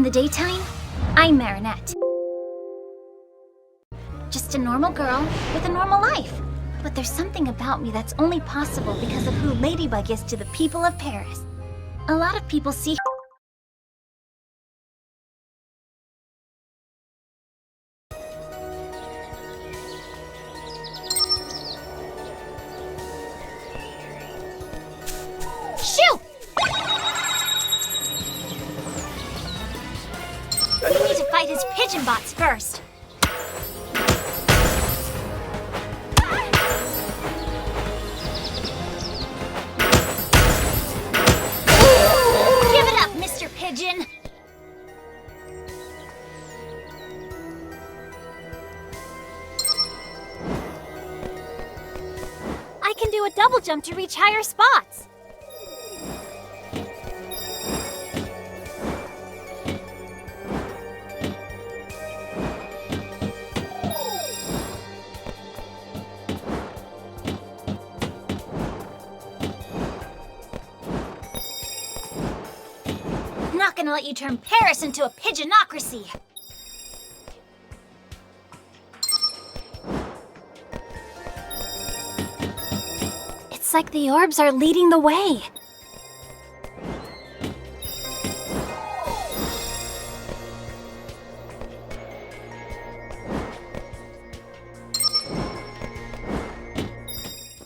the daytime, I'm Marinette. Just a normal girl with a normal life. But there's something about me that's only possible because of who Ladybug is to the people of Paris. A lot of people see Shoot! We need to fight his pigeon bots first. Give it up, Mr. Pigeon! I can do a double jump to reach higher spots. Not gonna let you turn Paris into a pigeonocracy. It's like the orbs are leading the way.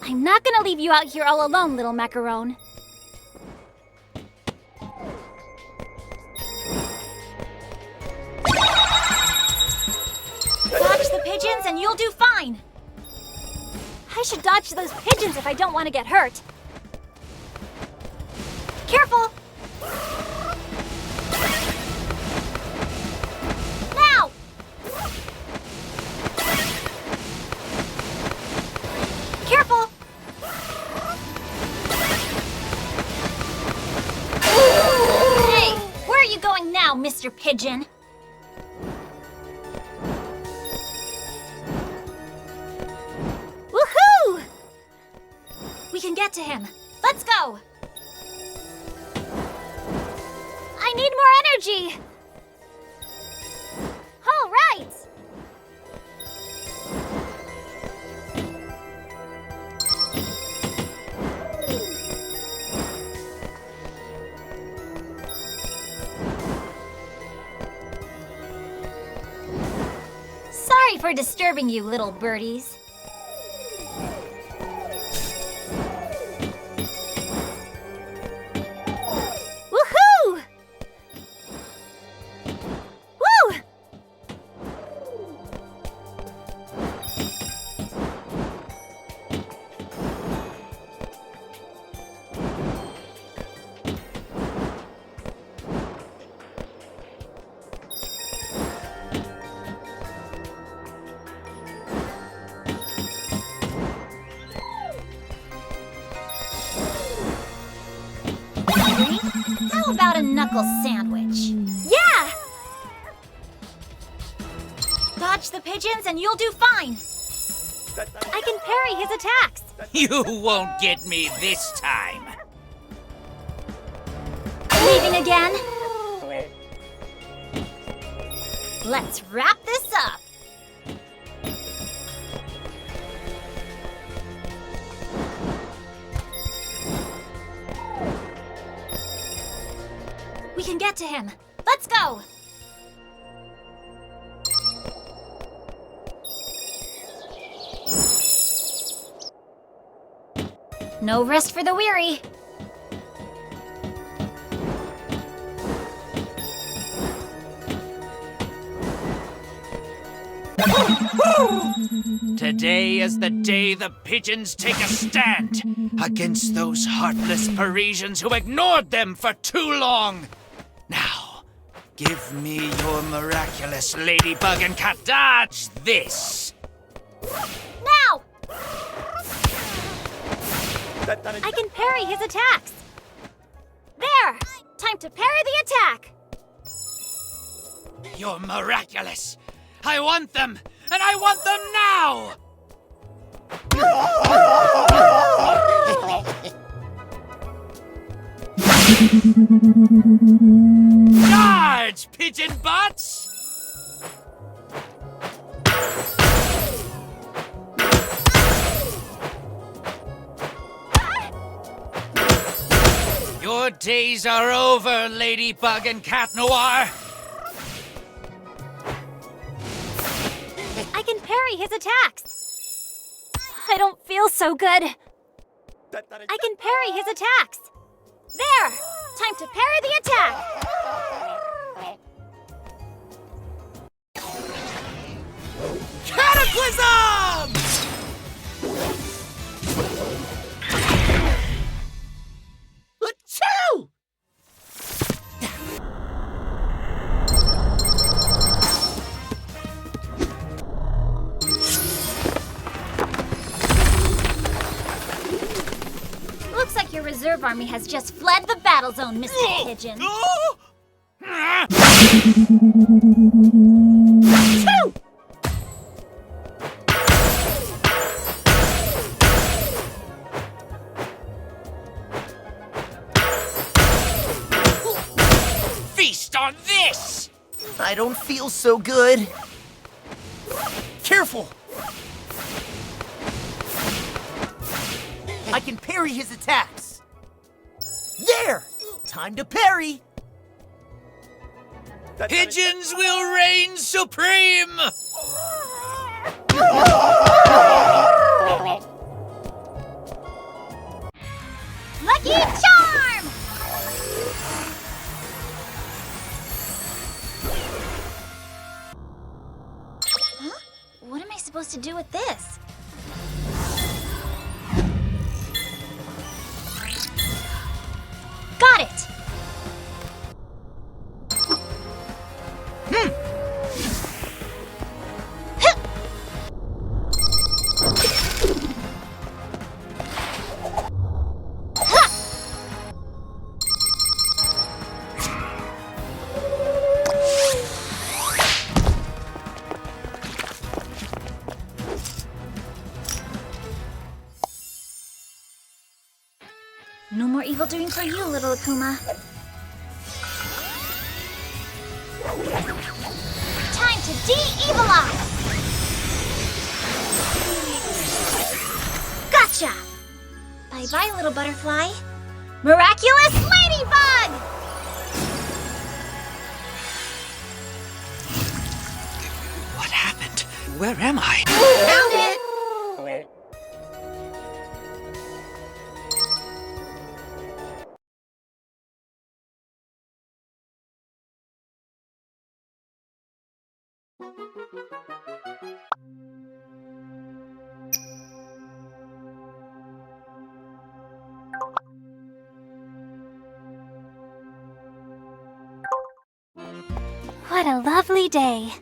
I'm not gonna leave you out here all alone, little macaron. Dodge the pigeons and you'll do fine. I should dodge those pigeons if I don't want to get hurt. Careful! Now! Careful! Hey, where are you going now, Mr. Pigeon? Woohoo! We can get to him. Let's go! I need more energy! All right! Sorry for disturbing you, little birdies. Woohoo! Woo! How about a knuckle sandwich? Yeah! Dodge the pigeons and you'll do fine. I can parry his attacks. You won't get me this time. Leaving again? Let's wrap this up. We can get to him. Let's go! No rest for the weary. Today is the day the pigeons take a stand against those heartless Parisians who ignored them for too long. Now, give me your miraculous ladybug and cat dodge this. Now! I can parry his attacks. There! Time to parry the attack. You're miraculous. I want them, and I want them now! Charge! much, pigeon butts! Your days are over, Ladybug and Cat Noir. I can parry his attacks. I don't feel so good. I can parry his attacks. There! Time to parry the attack! Cataclysm! Achoo! Looks like your reserve army has just fled the battle zone, Mr. Pigeon. Feast on this! I don't feel so good. Careful! I can parry his attacks. There! Time to parry! Pigeons will reign supreme! Lucky Charm! Huh? What am I supposed to do with this? Got it! No more evil doing for you, little Akuma. Time to de-evilize! Gotcha! Bye-bye, little butterfly. Miraculous Ladybug! What happened? Where am I? Found it! What a lovely day.